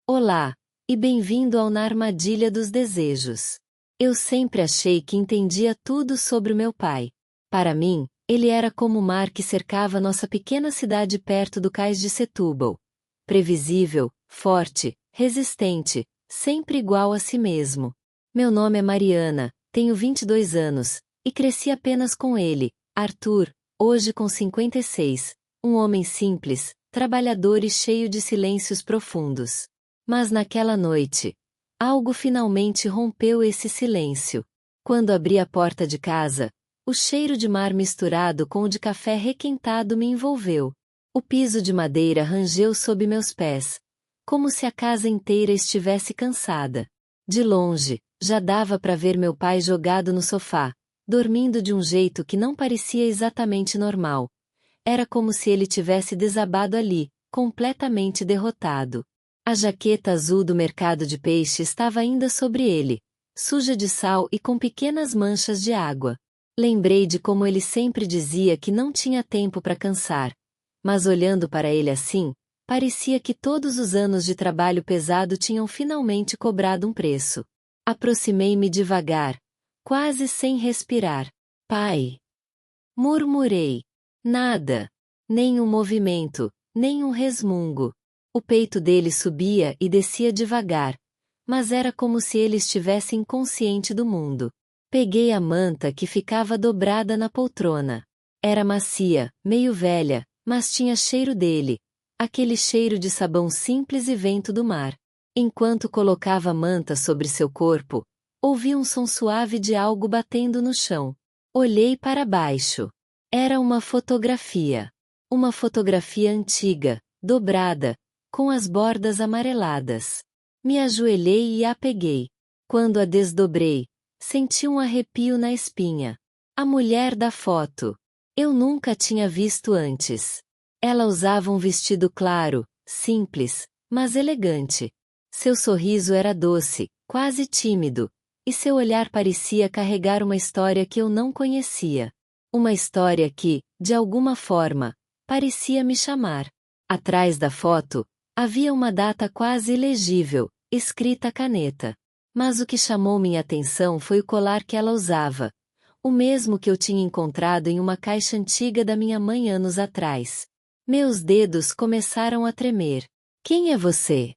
Olá, e bem-vindo ao Na Armadilha dos Desejos. Eu sempre achei que entendia tudo sobre o meu pai. Para mim, ele era como o mar que cercava nossa pequena cidade perto do cais de Setúbal. Previsível, forte, resistente, sempre igual a si mesmo. Meu nome é Mariana, tenho 22 anos, e cresci apenas com ele, Arthur, hoje com 56, um homem simples, trabalhador e cheio de silêncios profundos. Mas naquela noite, algo finalmente rompeu esse silêncio. Quando abri a porta de casa, o cheiro de mar misturado com o de café requentado me envolveu. O piso de madeira rangeu sob meus pés, como se a casa inteira estivesse cansada. De longe, já dava para ver meu pai jogado no sofá, dormindo de um jeito que não parecia exatamente normal. Era como se ele tivesse desabado ali, completamente derrotado. A jaqueta azul do mercado de peixe estava ainda sobre ele, suja de sal e com pequenas manchas de água. Lembrei de como ele sempre dizia que não tinha tempo para cansar. Mas olhando para ele assim, parecia que todos os anos de trabalho pesado tinham finalmente cobrado um preço. Aproximei-me devagar, quase sem respirar. Pai! Murmurei. Nada. Nem um movimento, nem um resmungo. O peito dele subia e descia devagar, mas era como se ele estivesse inconsciente do mundo. Peguei a manta que ficava dobrada na poltrona. Era macia, meio velha, mas tinha cheiro dele, aquele cheiro de sabão simples e vento do mar. Enquanto colocava a manta sobre seu corpo, ouvi um som suave de algo batendo no chão. Olhei para baixo. Era uma fotografia. Uma fotografia antiga, dobrada, com as bordas amareladas. Me ajoelhei e a peguei. Quando a desdobrei, senti um arrepio na espinha. A mulher da foto. Eu nunca tinha visto antes. Ela usava um vestido claro, simples, mas elegante. Seu sorriso era doce, quase tímido, e seu olhar parecia carregar uma história que eu não conhecia. Uma história que, de alguma forma, parecia me chamar. Atrás da foto, havia uma data quase ilegível, escrita a caneta. Mas o que chamou minha atenção foi o colar que ela usava, o mesmo que eu tinha encontrado em uma caixa antiga da minha mãe anos atrás. Meus dedos começaram a tremer. Quem é você?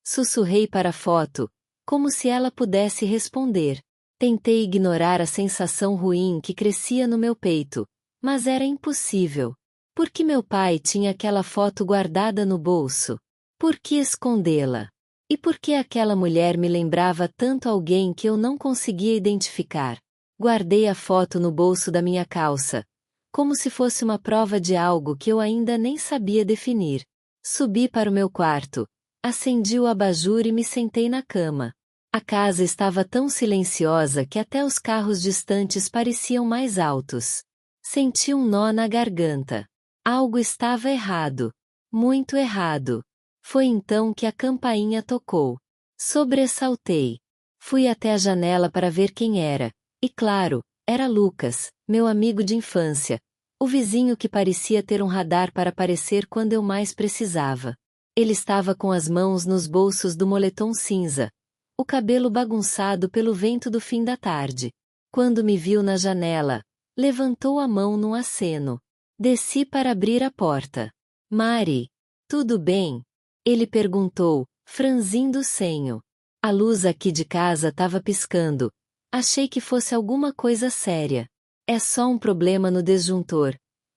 Sussurrei para a foto, como se ela pudesse responder. Tentei ignorar a sensação ruim que crescia no meu peito, mas era impossível. Por que meu pai tinha aquela foto guardada no bolso? Por que escondê-la? E por que aquela mulher me lembrava tanto alguém que eu não conseguia identificar? Guardei a foto no bolso da minha calça, como se fosse uma prova de algo que eu ainda nem sabia definir. Subi para o meu quarto, acendi o abajur e me sentei na cama. A casa estava tão silenciosa que até os carros distantes pareciam mais altos. Senti um nó na garganta. Algo estava errado. Muito errado. Foi então que a campainha tocou. Sobressaltei. Fui até a janela para ver quem era. E claro, era Lucas, meu amigo de infância. O vizinho que parecia ter um radar para aparecer quando eu mais precisava. Ele estava com as mãos nos bolsos do moletom cinza, o cabelo bagunçado pelo vento do fim da tarde. Quando me viu na janela, levantou a mão num aceno. Desci para abrir a porta. Mari, tudo bem? Ele perguntou, franzindo o senho. A luz aqui de casa estava piscando. Achei que fosse alguma coisa séria. É só um problema no disjuntor.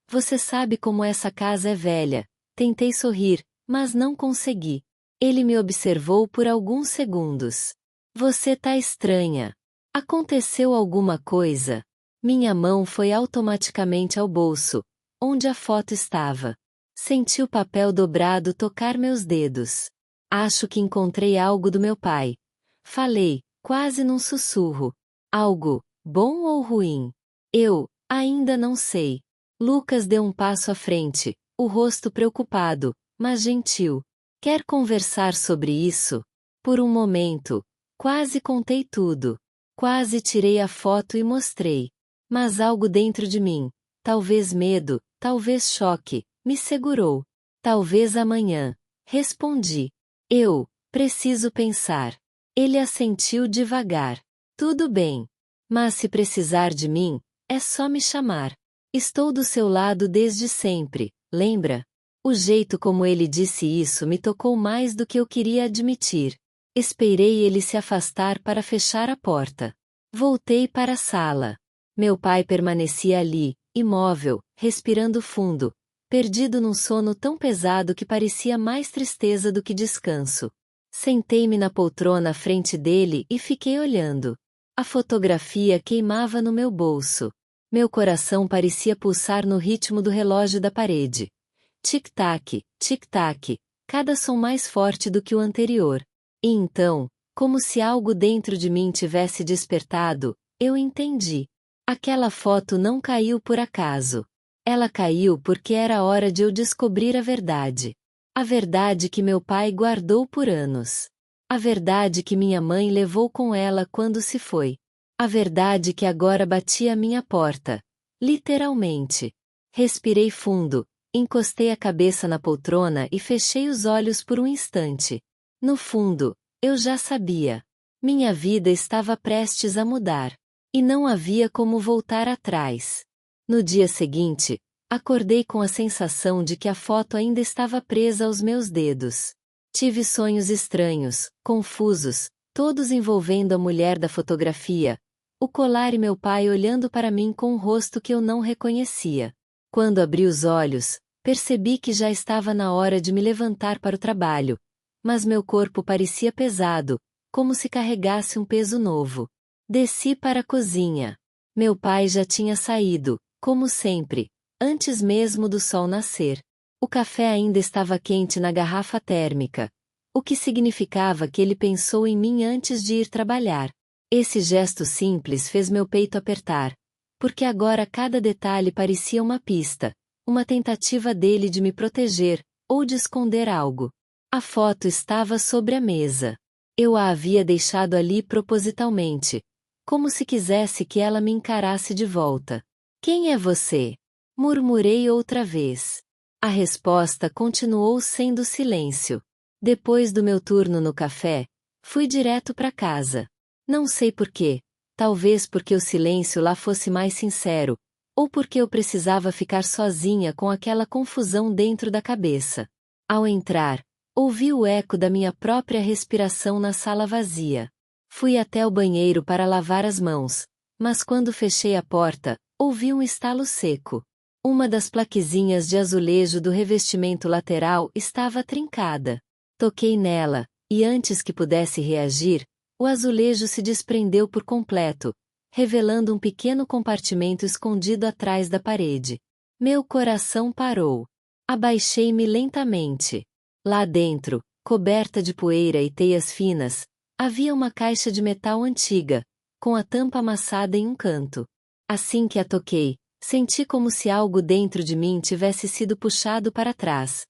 Você sabe como essa casa é velha. Tentei sorrir, mas não consegui. Ele me observou por alguns segundos. Você tá estranha. Aconteceu alguma coisa? Minha mão foi automaticamente ao bolso, onde a foto estava. Senti o papel dobrado tocar meus dedos. Acho que encontrei algo do meu pai. Falei, quase num sussurro. Algo, bom ou ruim? Eu, ainda não sei. Lucas deu um passo à frente, o rosto preocupado, mas gentil. Quer conversar sobre isso? Por um momento, quase contei tudo. Quase tirei a foto e mostrei. Mas algo dentro de mim, talvez medo, talvez choque, me segurou. Talvez amanhã. Respondi. Preciso pensar. Ele assentiu devagar. Tudo bem. Mas se precisar de mim, é só me chamar. Estou do seu lado desde sempre, lembra? O jeito como ele disse isso me tocou mais do que eu queria admitir. Esperei ele se afastar para fechar a porta. Voltei para a sala. Meu pai permanecia ali, imóvel, respirando fundo, perdido num sono tão pesado que parecia mais tristeza do que descanso. Sentei-me na poltrona à frente dele e fiquei olhando. A fotografia queimava no meu bolso. Meu coração parecia pulsar no ritmo do relógio da parede. Tic-tac, tic-tac, cada som mais forte do que o anterior. E então, como se algo dentro de mim tivesse despertado, eu entendi. Aquela foto não caiu por acaso. Ela caiu porque era hora de eu descobrir a verdade. A verdade que meu pai guardou por anos. A verdade que minha mãe levou com ela quando se foi. A verdade que agora batia à minha porta. Literalmente. Respirei fundo, encostei a cabeça na poltrona e fechei os olhos por um instante. No fundo, eu já sabia. Minha vida estava prestes a mudar. E não havia como voltar atrás. No dia seguinte, acordei com a sensação de que a foto ainda estava presa aos meus dedos. Tive sonhos estranhos, confusos, todos envolvendo a mulher da fotografia, o colar e meu pai olhando para mim com um rosto que eu não reconhecia. Quando abri os olhos, percebi que já estava na hora de me levantar para o trabalho, mas meu corpo parecia pesado, como se carregasse um peso novo. Desci para a cozinha. Meu pai já tinha saído, como sempre, antes mesmo do sol nascer. O café ainda estava quente na garrafa térmica, o que significava que ele pensou em mim antes de ir trabalhar. Esse gesto simples fez meu peito apertar, porque agora cada detalhe parecia uma pista, uma tentativa dele de me proteger, ou de esconder algo. A foto estava sobre a mesa. Eu a havia deixado ali propositalmente, como se quisesse que ela me encarasse de volta. Quem é você? Murmurei outra vez. A resposta continuou sendo silêncio. Depois do meu turno no café, fui direto para casa. Não sei por quê, talvez porque o silêncio lá fosse mais sincero, ou porque eu precisava ficar sozinha com aquela confusão dentro da cabeça. Ao entrar, ouvi o eco da minha própria respiração na sala vazia. Fui até o banheiro para lavar as mãos, mas quando fechei a porta, ouvi um estalo seco. Uma das plaquezinhas de azulejo do revestimento lateral estava trincada. Toquei nela, e antes que pudesse reagir, o azulejo se desprendeu por completo, revelando um pequeno compartimento escondido atrás da parede. Meu coração parou. Abaixei-me lentamente. Lá dentro, coberta de poeira e teias finas, havia uma caixa de metal antiga, com a tampa amassada em um canto. Assim que a toquei, senti como se algo dentro de mim tivesse sido puxado para trás,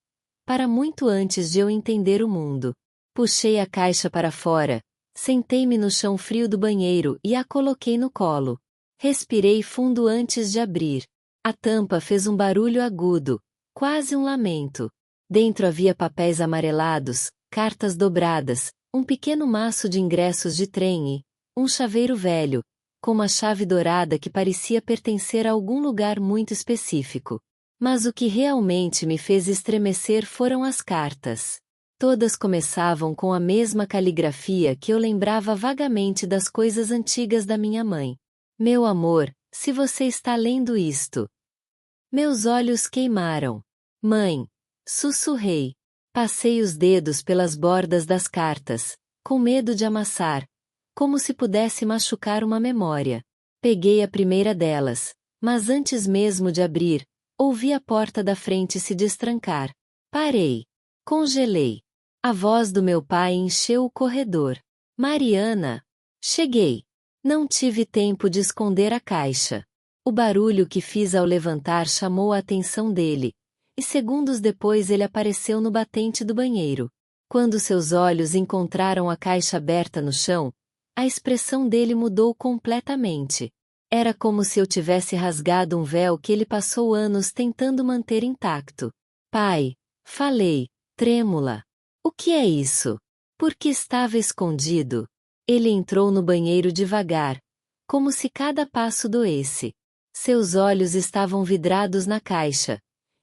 para muito antes de eu entender o mundo. Puxei a caixa para fora, sentei-me no chão frio do banheiro e a coloquei no colo. Respirei fundo antes de abrir. A tampa fez um barulho agudo, quase um lamento. Dentro havia papéis amarelados, cartas dobradas, um pequeno maço de ingressos de trem e um chaveiro velho, com uma chave dourada que parecia pertencer a algum lugar muito específico. Mas o que realmente me fez estremecer foram as cartas. Todas começavam com a mesma caligrafia que eu lembrava vagamente das coisas antigas da minha mãe. Meu amor, se você está lendo isto. Meus olhos queimaram. Mãe, sussurrei. Passei os dedos pelas bordas das cartas, com medo de amassar, como se pudesse machucar uma memória. Peguei a primeira delas, mas antes mesmo de abrir, ouvi a porta da frente se destrancar. Parei. Congelei. A voz do meu pai encheu o corredor. Mariana! Cheguei. Não tive tempo de esconder a caixa. O barulho que fiz ao levantar chamou a atenção dele, e segundos depois ele apareceu no batente do banheiro. Quando seus olhos encontraram a caixa aberta no chão, a expressão dele mudou completamente. Era como se eu tivesse rasgado um véu que ele passou anos tentando manter intacto. Pai, falei, trêmula. O que é isso? Por que estava escondido? Ele entrou no banheiro devagar, como se cada passo doesse. Seus olhos estavam vidrados na caixa,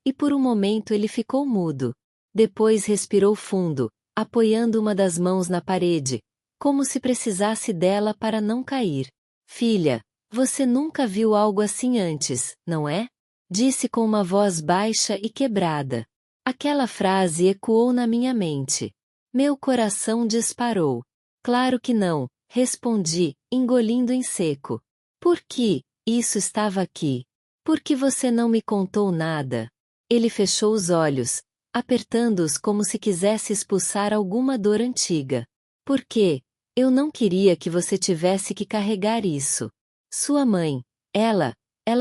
e por um momento ele ficou mudo. Depois respirou fundo, apoiando uma das mãos na parede, como se precisasse dela para não cair. Filha, você nunca viu algo assim antes, não é? Disse com uma voz baixa e quebrada. Aquela frase ecoou na minha mente. Meu coração disparou. Claro que não, respondi, engolindo em seco. Por que isso estava aqui? Por que você não me contou nada? Ele fechou os olhos, apertando-os como se quisesse expulsar alguma dor antiga. Por quê? Eu não queria que você tivesse que carregar isso. Sua mãe, ela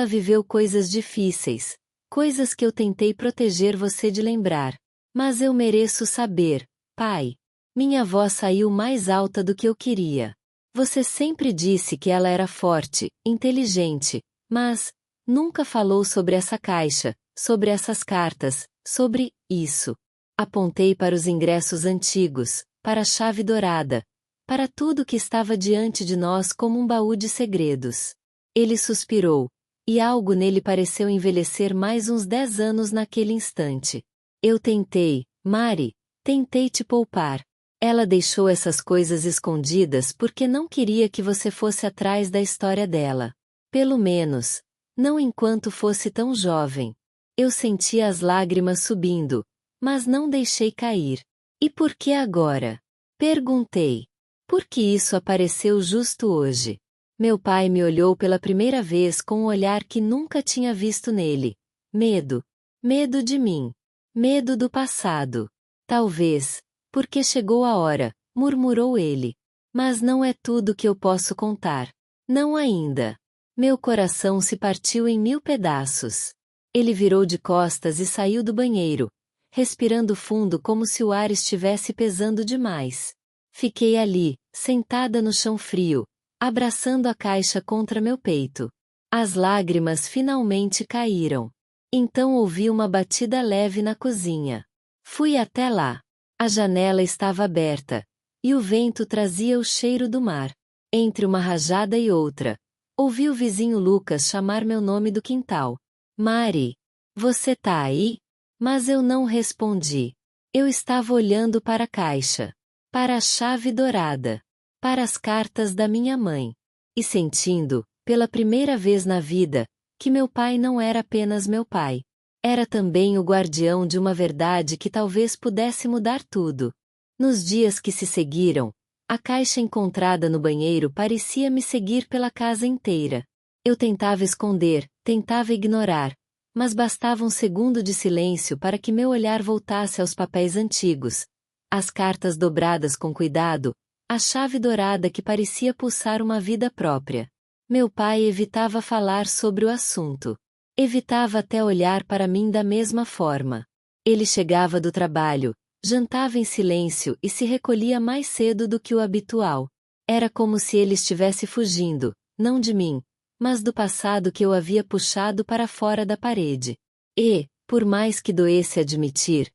viveu coisas difíceis, coisas que eu tentei proteger você de lembrar. Mas eu mereço saber, pai. Minha voz saiu mais alta do que eu queria. Você sempre disse que ela era forte, inteligente, mas nunca falou sobre essa caixa, sobre essas cartas, sobre isso. Apontei para os ingressos antigos, para a chave dourada, para tudo que estava diante de nós como um baú de segredos. Ele suspirou, e algo nele pareceu envelhecer mais uns 10 anos naquele instante. Eu tentei, Mari, tentei te poupar. Ela deixou essas coisas escondidas porque não queria que você fosse atrás da história dela. Pelo menos, não enquanto fosse tão jovem. Eu senti as lágrimas subindo, mas não deixei cair. E por que agora? Perguntei. Por que isso apareceu justo hoje? Meu pai me olhou pela primeira vez com um olhar que nunca tinha visto nele. Medo. Medo de mim. Medo do passado. Talvez, porque chegou a hora, murmurou ele. Mas não é tudo que eu posso contar. Não ainda. Meu coração se partiu em 1000 pedaços. Ele virou de costas e saiu do banheiro, respirando fundo como se o ar estivesse pesando demais. Fiquei ali, sentada no chão frio, abraçando a caixa contra meu peito. As lágrimas finalmente caíram. Então ouvi uma batida leve na cozinha. Fui até lá. A janela estava aberta, e o vento trazia o cheiro do mar. Entre uma rajada e outra, ouvi o vizinho Lucas chamar meu nome do quintal. Mari, você tá aí? Mas eu não respondi. Eu estava olhando para a caixa, para a chave dourada, para as cartas da minha mãe, e sentindo, pela primeira vez na vida, que meu pai não era apenas meu pai. Era também o guardião de uma verdade que talvez pudesse mudar tudo. Nos dias que se seguiram, a caixa encontrada no banheiro parecia me seguir pela casa inteira. Eu tentava esconder, tentava ignorar, mas bastava um segundo de silêncio para que meu olhar voltasse aos papéis antigos, as cartas dobradas com cuidado, a chave dourada que parecia pulsar uma vida própria. Meu pai evitava falar sobre o assunto. Evitava até olhar para mim da mesma forma. Ele chegava do trabalho, jantava em silêncio e se recolhia mais cedo do que o habitual. Era como se ele estivesse fugindo, não de mim, mas do passado que eu havia puxado para fora da parede. E, por mais que doesse admitir,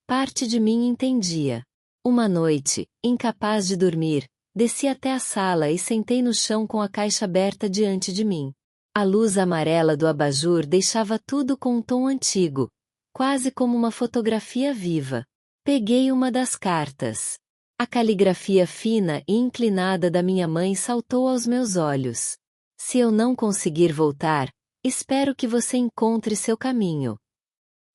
parte de mim entendia. Uma noite, incapaz de dormir, desci até a sala e sentei no chão com a caixa aberta diante de mim. A luz amarela do abajur deixava tudo com um tom antigo, quase como uma fotografia viva. Peguei uma das cartas. A caligrafia fina e inclinada da minha mãe saltou aos meus olhos. Se eu não conseguir voltar, espero que você encontre seu caminho.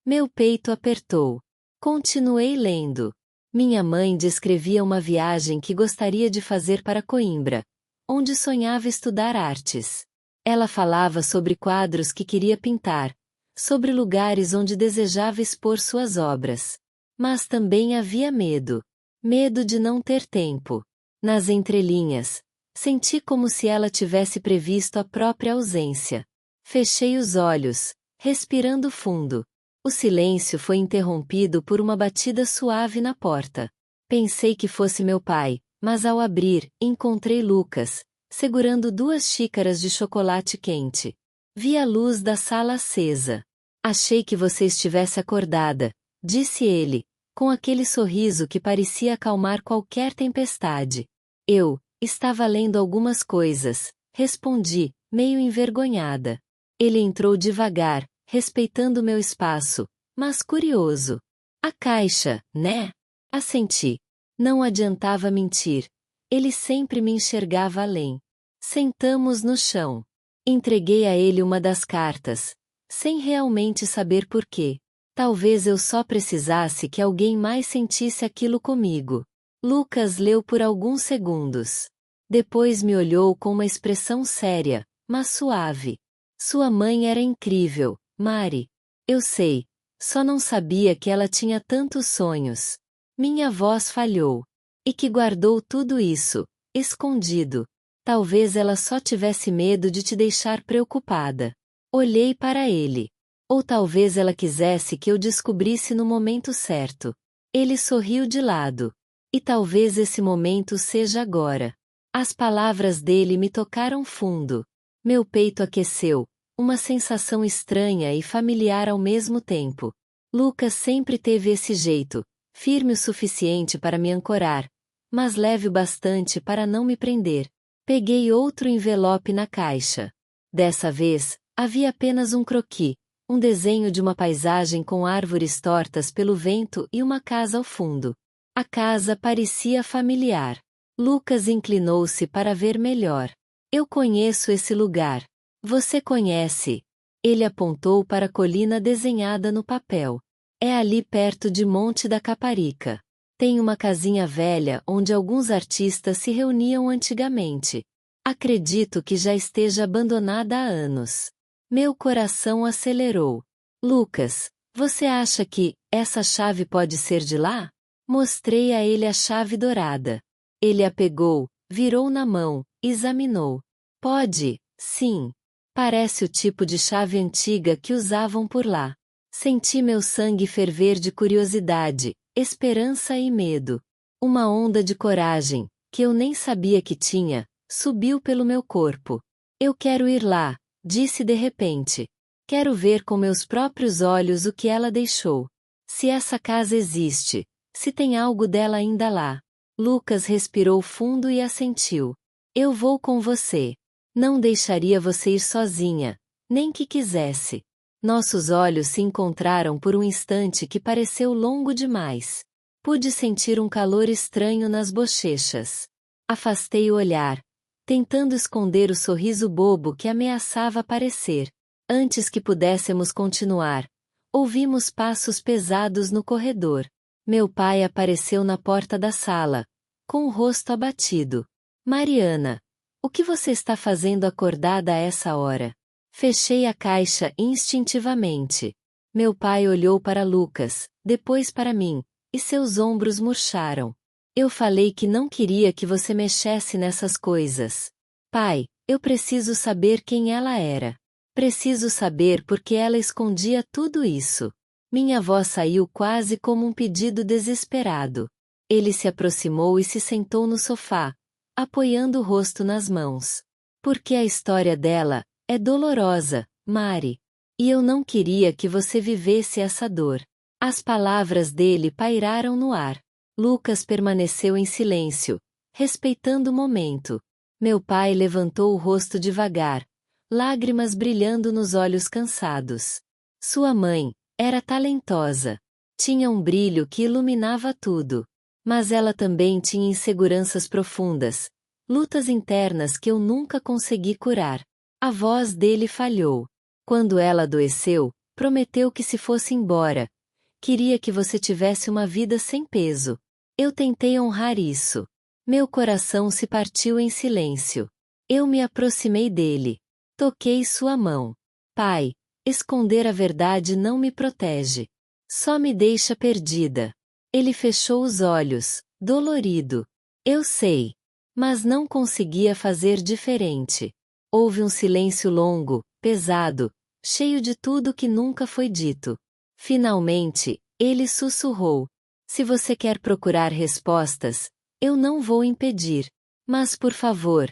Meu peito apertou. Continuei lendo. Minha mãe descrevia uma viagem que gostaria de fazer para Coimbra, onde sonhava estudar artes. Ela falava sobre quadros que queria pintar, sobre lugares onde desejava expor suas obras. Mas também havia medo. Medo de não ter tempo. Nas entrelinhas, senti como se ela tivesse previsto a própria ausência. Fechei os olhos, respirando fundo. O silêncio foi interrompido por uma batida suave na porta. Pensei que fosse meu pai, mas ao abrir, encontrei Lucas, segurando 2 xícaras de chocolate quente. Vi a luz da sala acesa. Achei que você estivesse acordada, disse ele, com aquele sorriso que parecia acalmar qualquer tempestade. Eu estava lendo algumas coisas, respondi, meio envergonhada. Ele entrou devagar, respeitando meu espaço, mas curioso. A caixa, né? Assenti. Não adiantava mentir. Ele sempre me enxergava além. Sentamos no chão. Entreguei a ele uma das cartas, sem realmente saber por quê. Talvez eu só precisasse que alguém mais sentisse aquilo comigo. Lucas leu por alguns segundos. Depois me olhou com uma expressão séria, mas suave. Sua mãe era incrível, Mari. Eu sei. Só não sabia que ela tinha tantos sonhos. Minha voz falhou. E que guardou tudo isso, escondido. Talvez ela só tivesse medo de te deixar preocupada. Olhei para ele. Ou talvez ela quisesse que eu descobrisse no momento certo. Ele sorriu de lado. E talvez esse momento seja agora. As palavras dele me tocaram fundo. Meu peito aqueceu, uma sensação estranha e familiar ao mesmo tempo. Lucas sempre teve esse jeito, firme o suficiente para me ancorar, mas leve o bastante para não me prender. Peguei outro envelope na caixa. Dessa vez, havia apenas um croquis, um desenho de uma paisagem com árvores tortas pelo vento e uma casa ao fundo. A casa parecia familiar. Lucas inclinou-se para ver melhor. Eu conheço esse lugar. Você conhece? Ele apontou para a colina desenhada no papel. É ali perto de Monte da Caparica. Tem uma casinha velha onde alguns artistas se reuniam antigamente. Acredito que já esteja abandonada há anos. Meu coração acelerou. Lucas, você acha que essa chave pode ser de lá? Mostrei a ele a chave dourada. Ele a pegou, virou na mão, examinou. Pode, sim. Parece o tipo de chave antiga que usavam por lá. Senti meu sangue ferver de curiosidade, esperança e medo. Uma onda de coragem, que eu nem sabia que tinha, subiu pelo meu corpo. Eu quero ir lá, disse de repente. Quero ver com meus próprios olhos o que ela deixou. Se essa casa existe, se tem algo dela ainda lá. Lucas respirou fundo e assentiu. Eu vou com você. Não deixaria você ir sozinha, nem que quisesse. Nossos olhos se encontraram por um instante que pareceu longo demais. Pude sentir um calor estranho nas bochechas. Afastei o olhar, tentando esconder o sorriso bobo que ameaçava aparecer. Antes que pudéssemos continuar, ouvimos passos pesados no corredor. Meu pai apareceu na porta da sala, com o rosto abatido. Mariana, o que você está fazendo acordada a essa hora? Fechei a caixa instintivamente. Meu pai olhou para Lucas, depois para mim, e seus ombros murcharam. Eu falei que não queria que você mexesse nessas coisas. Pai, eu preciso saber quem ela era. Preciso saber por que ela escondia tudo isso. Minha voz saiu quase como um pedido desesperado. Ele se aproximou e se sentou no sofá, apoiando o rosto nas mãos. Porque a história dela é dolorosa, Mari. E eu não queria que você vivesse essa dor. As palavras dele pairaram no ar. Lucas permaneceu em silêncio, respeitando o momento. Meu pai levantou o rosto devagar, lágrimas brilhando nos olhos cansados. Sua mãe era talentosa. Tinha um brilho que iluminava tudo. Mas ela também tinha inseguranças profundas, lutas internas que eu nunca consegui curar. A voz dele falhou. Quando ela adoeceu, prometeu que se fosse embora. Queria que você tivesse uma vida sem peso. Eu tentei honrar isso. Meu coração se partiu em silêncio. Eu me aproximei dele. Toquei sua mão. Pai, esconder a verdade não me protege. Só me deixa perdida. Ele fechou os olhos, dolorido. Eu sei. Mas não conseguia fazer diferente. Houve um silêncio longo, pesado, cheio de tudo que nunca foi dito. Finalmente, ele sussurrou. Se você quer procurar respostas, eu não vou impedir. Mas por favor,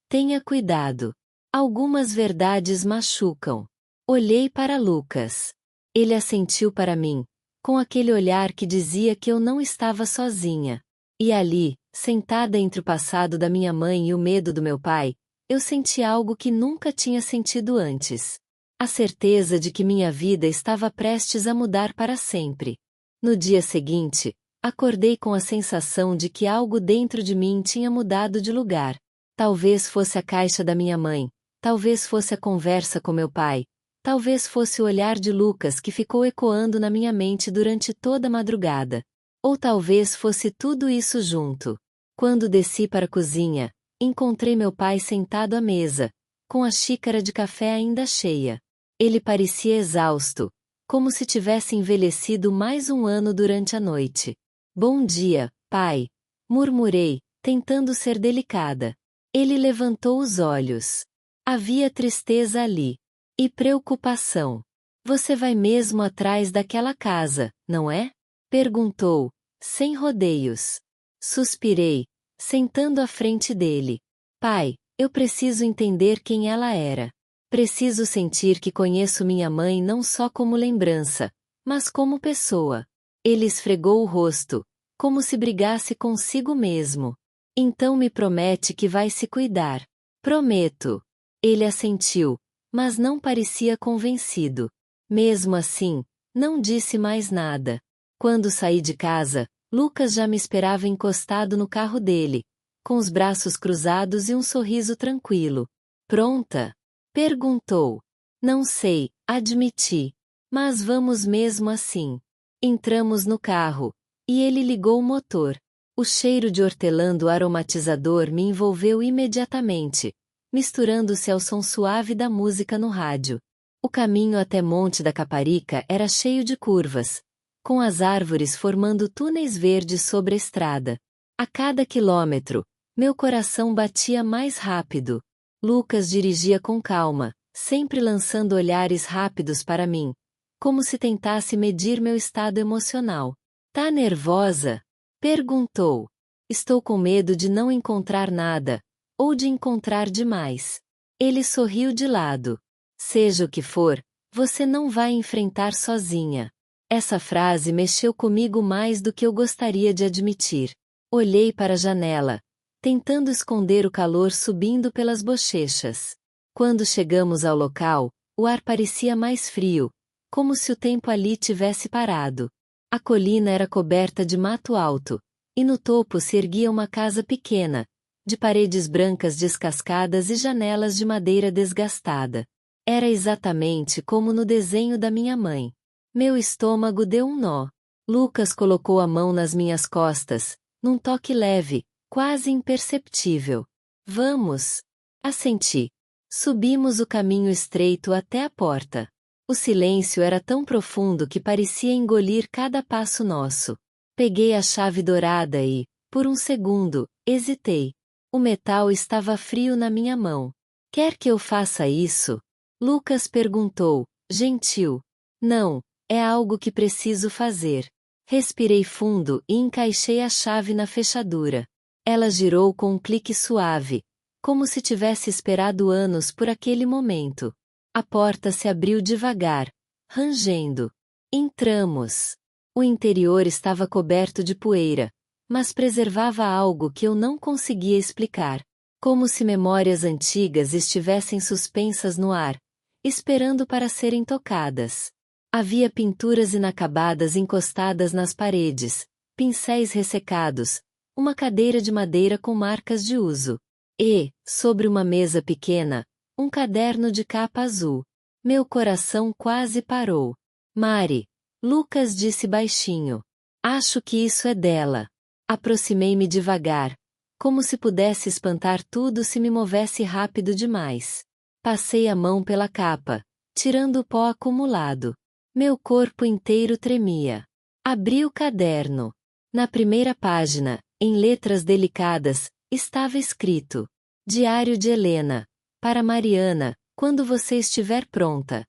tenha cuidado. Algumas verdades machucam. Olhei para Lucas. Ele assentiu para mim, com aquele olhar que dizia que eu não estava sozinha. E ali, sentada entre o passado da minha mãe e o medo do meu pai, eu senti algo que nunca tinha sentido antes. A certeza de que minha vida estava prestes a mudar para sempre. No dia seguinte, acordei com a sensação de que algo dentro de mim tinha mudado de lugar. Talvez fosse a caixa da minha mãe, talvez fosse a conversa com meu pai, talvez fosse o olhar de Lucas que ficou ecoando na minha mente durante toda a madrugada. Ou talvez fosse tudo isso junto. Quando desci para a cozinha, encontrei meu pai sentado à mesa, com a xícara de café ainda cheia. Ele parecia exausto, como se tivesse envelhecido mais um ano durante a noite. Bom dia, pai, murmurei, tentando ser delicada. Ele levantou os olhos. Havia tristeza ali. E preocupação. Você vai mesmo atrás daquela casa, não é? Perguntou, sem rodeios. Suspirei, sentando à frente dele. Pai, eu preciso entender quem ela era. Preciso sentir que conheço minha mãe não só como lembrança, mas como pessoa. Ele esfregou o rosto, como se brigasse consigo mesmo. Então me promete que vai se cuidar. Prometo. Ele assentiu, mas não parecia convencido. Mesmo assim, não disse mais nada. Quando saí de casa, Lucas já me esperava encostado no carro dele, com os braços cruzados e um sorriso tranquilo. Pronta? Perguntou. Não sei, admiti. Mas vamos mesmo assim. Entramos no carro, e ele ligou o motor. O cheiro de hortelã do aromatizador me envolveu imediatamente, misturando-se ao som suave da música no rádio. O caminho até Monte da Caparica era cheio de curvas, com as árvores formando túneis verdes sobre a estrada. A cada quilômetro, meu coração batia mais rápido. Lucas dirigia com calma, sempre lançando olhares rápidos para mim, como se tentasse medir meu estado emocional. Tá nervosa? Perguntou. Estou com medo de não encontrar nada, ou de encontrar demais. Ele sorriu de lado. Seja o que for, você não vai enfrentar sozinha. Essa frase mexeu comigo mais do que eu gostaria de admitir. Olhei para a janela, tentando esconder o calor subindo pelas bochechas. Quando chegamos ao local, o ar parecia mais frio, como se o tempo ali tivesse parado. A colina era coberta de mato alto, e no topo se erguia uma casa pequena, de paredes brancas descascadas e janelas de madeira desgastada. Era exatamente como no desenho da minha mãe. Meu estômago deu um nó. Lucas colocou a mão nas minhas costas, num toque leve, quase imperceptível. Vamos! Assenti. Subimos o caminho estreito até a porta. O silêncio era tão profundo que parecia engolir cada passo nosso. Peguei a chave dourada e, por um segundo, hesitei. O metal estava frio na minha mão. Quer que eu faça isso? Lucas perguntou, gentil. Não, é algo que preciso fazer. Respirei fundo e encaixei a chave na fechadura. Ela girou com um clique suave, como se tivesse esperado anos por aquele momento. A porta se abriu devagar, rangendo. Entramos. O interior estava coberto de poeira, mas preservava algo que eu não conseguia explicar, como se memórias antigas estivessem suspensas no ar, esperando para serem tocadas. Havia pinturas inacabadas encostadas nas paredes, pincéis ressecados, uma cadeira de madeira com marcas de uso. E, sobre uma mesa pequena, um caderno de capa azul. Meu coração quase parou. Mari, Lucas disse baixinho. Acho que isso é dela. Aproximei-me devagar, como se pudesse espantar tudo se me movesse rápido demais. Passei a mão pela capa, tirando o pó acumulado. Meu corpo inteiro tremia. Abri o caderno. Na primeira página, em letras delicadas, estava escrito: Diário de Helena. Para Mariana, quando você estiver pronta.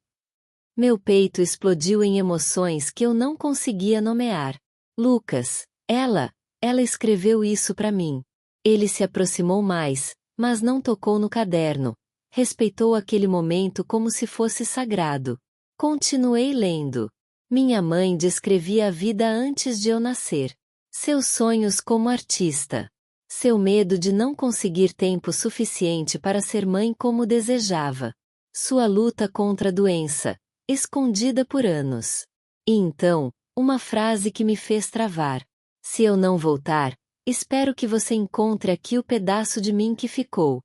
Meu peito explodiu em emoções que eu não conseguia nomear. Lucas, ela escreveu isso para mim. Ele se aproximou mais, mas não tocou no caderno. Respeitou aquele momento como se fosse sagrado. Continuei lendo. Minha mãe descrevia a vida antes de eu nascer. Seus sonhos como artista. Seu medo de não conseguir tempo suficiente para ser mãe como desejava. Sua luta contra a doença, escondida por anos. E então, uma frase que me fez travar. Se eu não voltar, espero que você encontre aqui o pedaço de mim que ficou.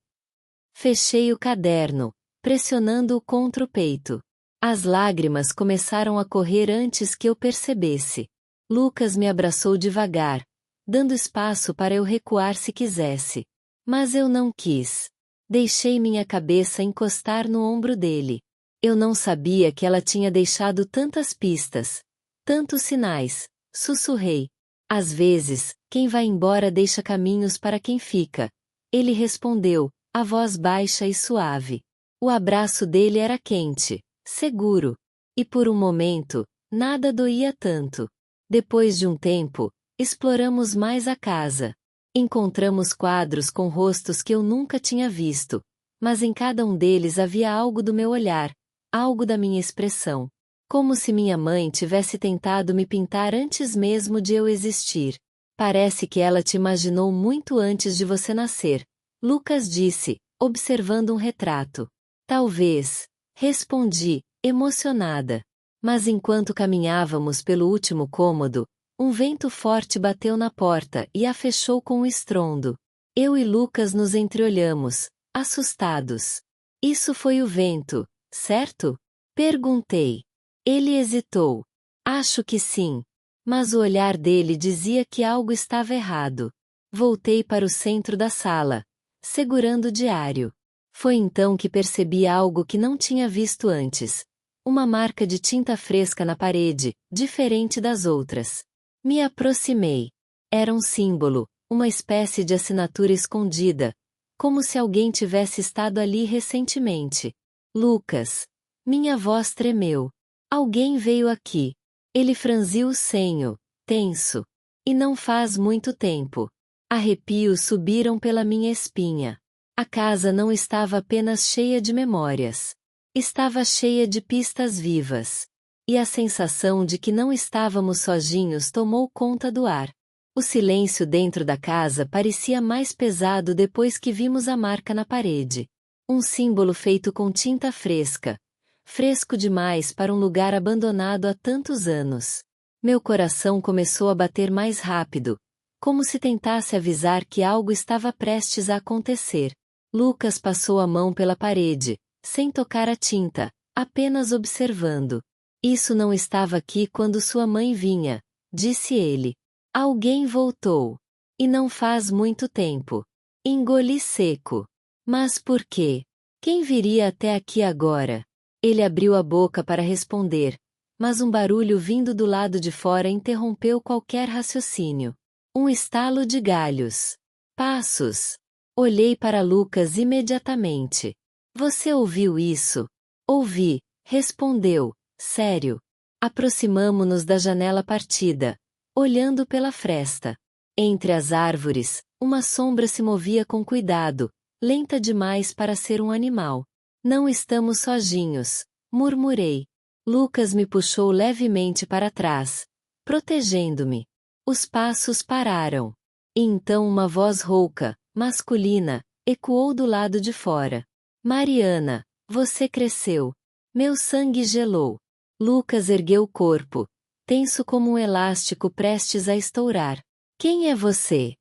Fechei o caderno, pressionando-o contra o peito. As lágrimas começaram a correr antes que eu percebesse. Lucas me abraçou devagar, dando espaço para eu recuar se quisesse. Mas eu não quis. Deixei minha cabeça encostar no ombro dele. Eu não sabia que ela tinha deixado tantas pistas, tantos sinais, sussurrei. Às vezes, quem vai embora deixa caminhos para quem fica. Ele respondeu, a voz baixa e suave. O abraço dele era quente, seguro. E por um momento, nada doía tanto. Depois de um tempo, exploramos mais a casa. Encontramos quadros com rostos que eu nunca tinha visto, mas em cada um deles havia algo do meu olhar, algo da minha expressão. Como se minha mãe tivesse tentado me pintar antes mesmo de eu existir. Parece que ela te imaginou muito antes de você nascer, Lucas disse, observando um retrato. Talvez, respondi, emocionada. Mas enquanto caminhávamos pelo último cômodo, um vento forte bateu na porta e a fechou com um estrondo. Eu e Lucas nos entreolhamos, assustados. Isso foi o vento, certo? Perguntei. Ele hesitou. Acho que sim. Mas o olhar dele dizia que algo estava errado. Voltei para o centro da sala, segurando o diário. Foi então que percebi algo que não tinha visto antes. Uma marca de tinta fresca na parede, diferente das outras. Me aproximei. Era um símbolo, uma espécie de assinatura escondida, como se alguém tivesse estado ali recentemente. Lucas. Minha voz tremeu. Alguém veio aqui. Ele franziu o senho, tenso. E não faz muito tempo. Arrepios subiram pela minha espinha. A casa não estava apenas cheia de memórias. Estava cheia de pistas vivas. E a sensação de que não estávamos sozinhos tomou conta do ar. O silêncio dentro da casa parecia mais pesado depois que vimos a marca na parede. Um símbolo feito com tinta fresca. Fresco demais para um lugar abandonado há tantos anos. Meu coração começou a bater mais rápido, como se tentasse avisar que algo estava prestes a acontecer. Lucas passou a mão pela parede, sem tocar a tinta, apenas observando. Isso não estava aqui quando sua mãe vinha, disse ele. Alguém voltou. E não faz muito tempo. Engoli seco. Mas por quê? Quem viria até aqui agora? Ele abriu a boca para responder, mas um barulho vindo do lado de fora interrompeu qualquer raciocínio. Um estalo de galhos. Passos. Olhei para Lucas imediatamente. Você ouviu isso? Ouvi, respondeu, sério. Aproximamo-nos da janela partida, olhando pela fresta. Entre as árvores, uma sombra se movia com cuidado, lenta demais para ser um animal. Não estamos sozinhos, murmurei. Lucas me puxou levemente para trás, protegendo-me. Os passos pararam. E então uma voz rouca, masculina, ecoou do lado de fora. Mariana, você cresceu. Meu sangue gelou. Lucas ergueu o corpo, tenso como um elástico prestes a estourar. Quem é você?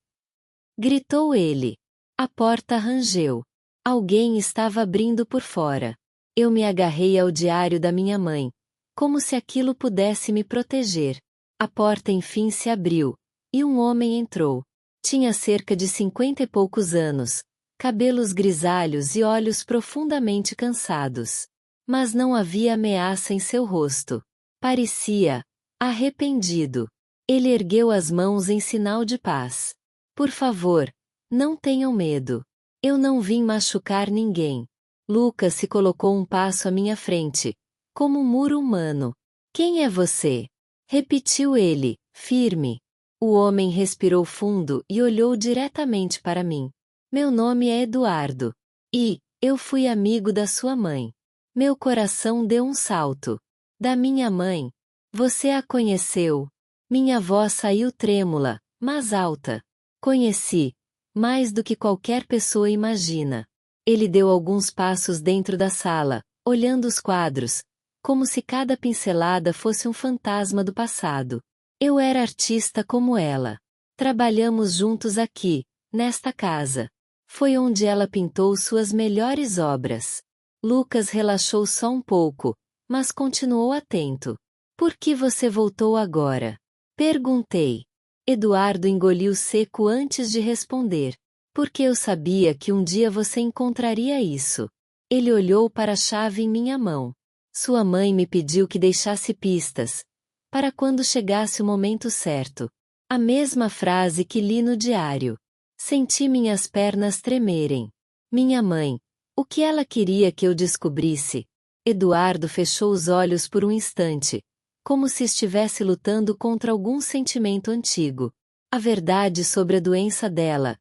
Gritou ele. A porta rangeu. Alguém estava abrindo por fora. Eu me agarrei ao diário da minha mãe, como se aquilo pudesse me proteger. A porta enfim se abriu, e um homem entrou. Tinha cerca de 50 e poucos anos, cabelos grisalhos e olhos profundamente cansados. Mas não havia ameaça em seu rosto. Parecia arrependido. Ele ergueu as mãos em sinal de paz. Por favor, não tenham medo. Eu não vim machucar ninguém. Lucas se colocou um passo à minha frente, como um muro humano. Quem é você? Repetiu ele, firme. O homem respirou fundo e olhou diretamente para mim. Meu nome é Eduardo. E eu fui amigo da sua mãe. Meu coração deu um salto. Da minha mãe? Você a conheceu? Minha voz saiu trêmula, mas alta. Conheci. Mais do que qualquer pessoa imagina. Ele deu alguns passos dentro da sala, olhando os quadros, como se cada pincelada fosse um fantasma do passado. Eu era artista como ela. Trabalhamos juntos aqui, nesta casa. Foi onde ela pintou suas melhores obras. Lucas relaxou só um pouco, mas continuou atento. Por que você voltou agora? Perguntei. Eduardo engoliu seco antes de responder. Porque eu sabia que um dia você encontraria isso. Ele olhou para a chave em minha mão. Sua mãe me pediu que deixasse pistas, para quando chegasse o momento certo. A mesma frase que li no diário. Senti minhas pernas tremerem. Minha mãe. O que ela queria que eu descobrisse? Eduardo fechou os olhos por um instante, como se estivesse lutando contra algum sentimento antigo. A verdade sobre a doença dela.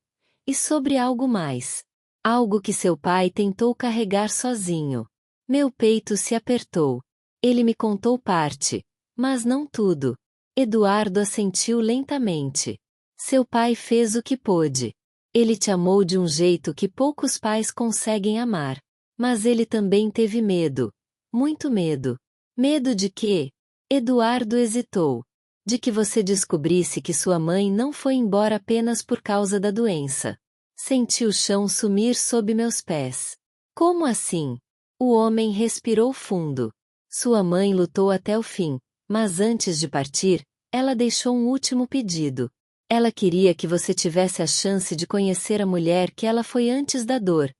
E sobre algo mais. Algo que seu pai tentou carregar sozinho. Meu peito se apertou. Ele me contou parte, mas não tudo. Eduardo assentiu lentamente. Seu pai fez o que pôde. Ele te amou de um jeito que poucos pais conseguem amar. Mas ele também teve medo. Muito medo. Medo de quê? Eduardo hesitou. De que você descobrisse que sua mãe não foi embora apenas por causa da doença. Senti o chão sumir sob meus pés. Como assim? O homem respirou fundo. Sua mãe lutou até o fim, mas antes de partir, ela deixou um último pedido. Ela queria que você tivesse a chance de conhecer a mulher que ela foi antes da dor,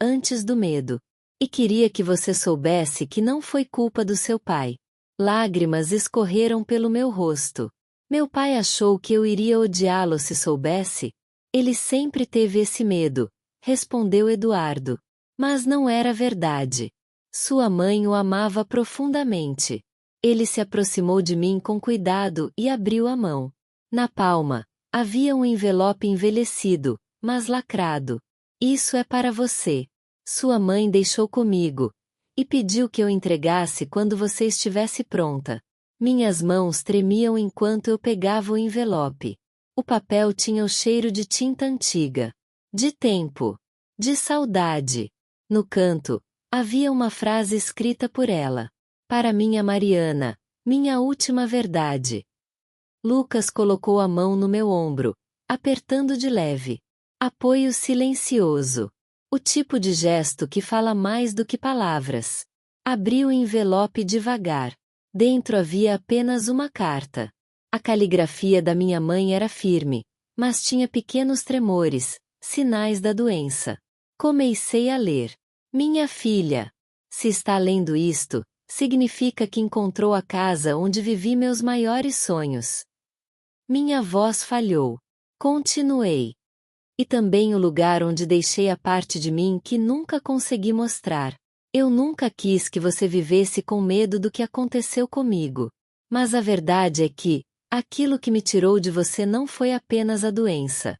antes do medo. E queria que você soubesse que não foi culpa do seu pai. Lágrimas escorreram pelo meu rosto. Meu pai achou que eu iria odiá-lo se soubesse? Ele sempre teve esse medo, respondeu Eduardo. Mas não era verdade. Sua mãe o amava profundamente. Ele se aproximou de mim com cuidado e abriu a mão. Na palma, havia um envelope envelhecido, mas lacrado. Isso é para você. Sua mãe deixou comigo. E pediu que eu entregasse quando você estivesse pronta. Minhas mãos tremiam enquanto eu pegava o envelope. O papel tinha o cheiro de tinta antiga. De tempo. De saudade. No canto, havia uma frase escrita por ela. Para minha Mariana, minha última verdade. Lucas colocou a mão no meu ombro, apertando de leve. Apoio silencioso. O tipo de gesto que fala mais do que palavras. Abri o envelope devagar. Dentro havia apenas uma carta. A caligrafia da minha mãe era firme, mas tinha pequenos tremores, sinais da doença. Comecei a ler. Minha filha. Se está lendo isto, significa que encontrou a casa onde vivi meus maiores sonhos. Minha voz falhou. Continuei. E também o lugar onde deixei a parte de mim que nunca consegui mostrar. Eu nunca quis que você vivesse com medo do que aconteceu comigo. Mas a verdade é que, aquilo que me tirou de você não foi apenas a doença.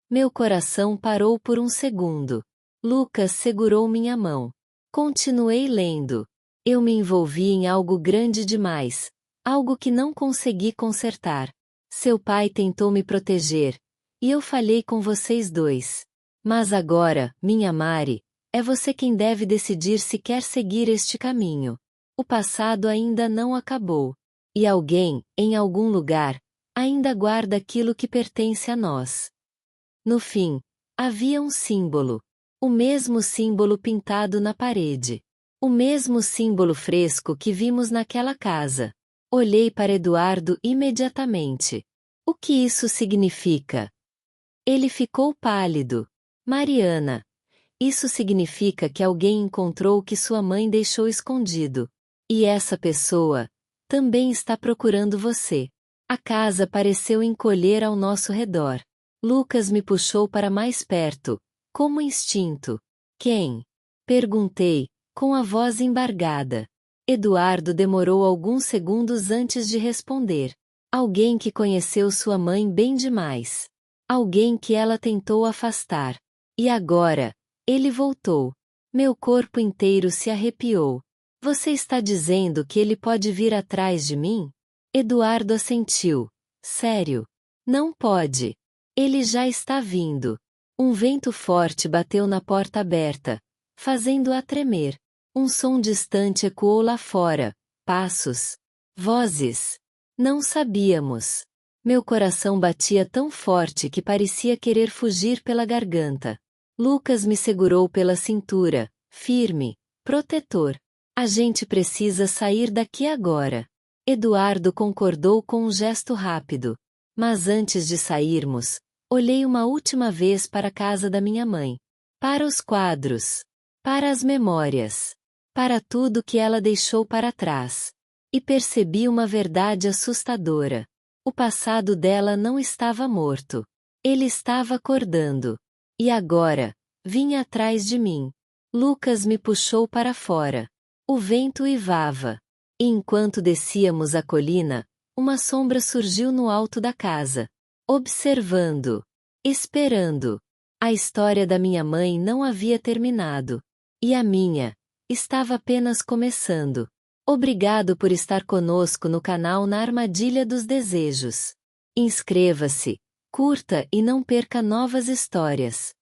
Meu coração parou por um segundo. Lucas segurou minha mão. Continuei lendo. Eu me envolvi em algo grande demais. Algo que não consegui consertar. Seu pai tentou me proteger. E eu falhei com vocês dois. Mas agora, minha Mari, é você quem deve decidir se quer seguir este caminho. O passado ainda não acabou. E alguém, em algum lugar, ainda guarda aquilo que pertence a nós. No fim, havia um símbolo. O mesmo símbolo pintado na parede. O mesmo símbolo fresco que vimos naquela casa. Olhei para Eduardo imediatamente. O que isso significa? Ele ficou pálido. Mariana. Isso significa que alguém encontrou o que sua mãe deixou escondido. E essa pessoa também está procurando você. A casa pareceu encolher ao nosso redor. Lucas me puxou para mais perto, como instinto. Quem? Perguntei, com a voz embargada. Eduardo demorou alguns segundos antes de responder. Alguém que conheceu sua mãe bem demais. Alguém que ela tentou afastar. E agora, ele voltou. Meu corpo inteiro se arrepiou. Você está dizendo que ele pode vir atrás de mim? Eduardo assentiu. Sério? Não pode. Ele já está vindo. Um vento forte bateu na porta aberta, fazendo-a tremer. Um som distante ecoou lá fora. Passos. Vozes. Não sabíamos. Meu coração batia tão forte que parecia querer fugir pela garganta. Lucas me segurou pela cintura, firme, protetor. A gente precisa sair daqui agora. Eduardo concordou com um gesto rápido. Mas antes de sairmos, olhei uma última vez para a casa da minha mãe. Para os quadros. Para as memórias. Para tudo que ela deixou para trás. E percebi uma verdade assustadora. O passado dela não estava morto. Ele estava acordando. E agora, vinha atrás de mim. Lucas me puxou para fora. O vento uivava. E enquanto descíamos a colina, uma sombra surgiu no alto da casa. Observando. Esperando. A história da minha mãe não havia terminado. E a minha estava apenas começando. Obrigado por estar conosco no canal Na Armadilha dos Desejos. Inscreva-se, curta e não perca novas histórias.